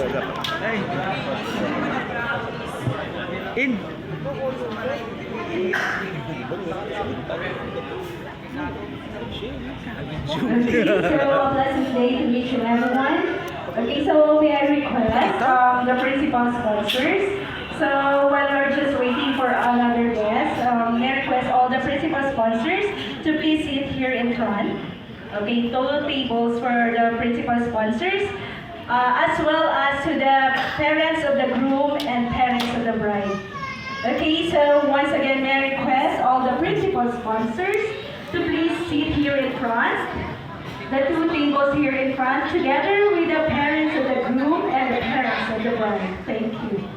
Ay. In. Okay, so a pleasant day to meet you everyone. Okay, so may I request the principal sponsors. So while we're just waiting for another guest, may I request all the principal sponsors to please sit here in front. Okay, total tables for the principal sponsors, as well as to the parents of the groom and parents of the bride. Okay, so once again, may I request all the principal sponsors to please sit here in front. The two tables here in front, together with the parents of the groom and the parents of the bride. Thank you.